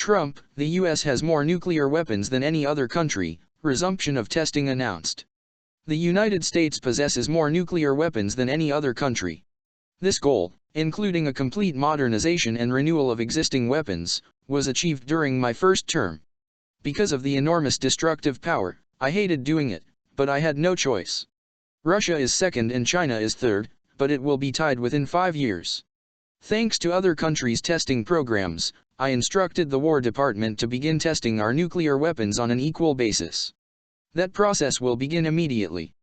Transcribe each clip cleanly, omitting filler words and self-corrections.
Trump, the U.S. has more nuclear weapons than any other country, resumption of testing announced. The United States possesses more nuclear weapons than any other country. This goal, including a complete modernization and renewal of existing weapons, was achieved during my first term. Because of the enormous destructive power, I hated doing it, but I had no choice. Russia is second and China is third, but it will be tied within 5 years. Thanks to other countries' testing programs, I instructed the War Department to begin testing our nuclear weapons on an equal basis. That process will begin immediately.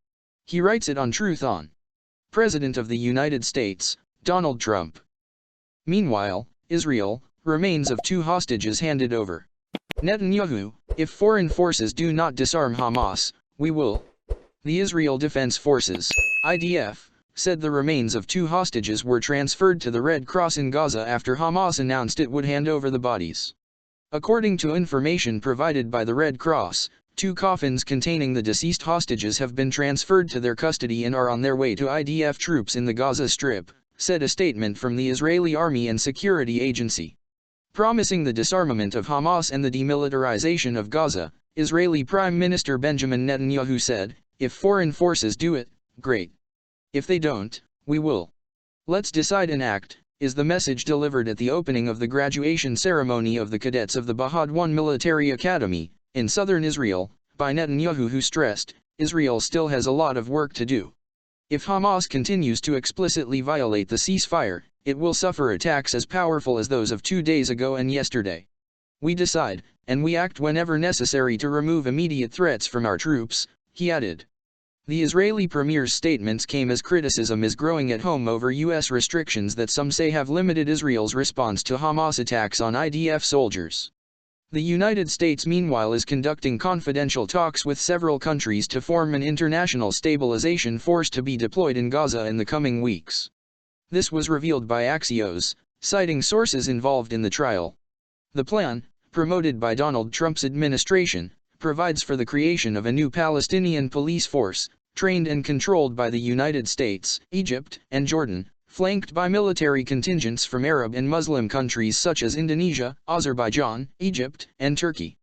He writes it on Truth On. President of the United States, Donald Trump. Meanwhile, Israel, remains of 2 hostages handed over. Netanyahu, if foreign forces do not disarm Hamas, we will. The Israel Defense Forces, IDF, said the remains of 2 hostages were transferred to the Red Cross in Gaza after Hamas announced it would hand over the bodies. According to information provided by the Red Cross, 2 coffins containing the deceased hostages have been transferred to their custody and are on their way to IDF troops in the Gaza Strip, said a statement from the Israeli Army and Security Agency. Promising the disarmament of Hamas and the demilitarization of Gaza, Israeli Prime Minister Benjamin Netanyahu said, "If foreign forces do it, great. If they don't, we will. Let's decide and act," is the message delivered at the opening of the graduation ceremony of the cadets of the Bahad 1 Military Academy, in southern Israel, by Netanyahu, who stressed, Israel still has a lot of work to do. If Hamas continues to explicitly violate the ceasefire, it will suffer attacks as powerful as those of 2 days ago and yesterday. We decide, and we act whenever necessary to remove immediate threats from our troops, he added. The Israeli premier's statements came as criticism is growing at home over U.S. restrictions that some say have limited Israel's response to Hamas attacks on IDF soldiers. The United States meanwhile is conducting confidential talks with several countries to form an international stabilization force to be deployed in Gaza in the coming weeks. This was revealed by Axios, citing sources involved in the trial. The plan, promoted by Donald Trump's administration, provides for the creation of a new Palestinian police force, trained and controlled by the United States, Egypt, and Jordan, flanked by military contingents from Arab and Muslim countries such as Indonesia, Azerbaijan, Egypt, and Turkey.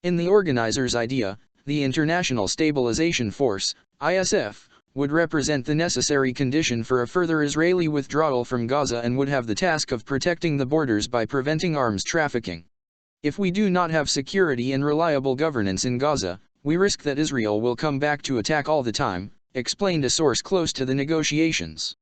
In the organizers' idea, the International Stabilization Force, ISF, would represent the necessary condition for a further Israeli withdrawal from Gaza and would have the task of protecting the borders by preventing arms trafficking. If we do not have security and reliable governance in Gaza, we risk that Israel will come back to attack all the time, explained a source close to the negotiations.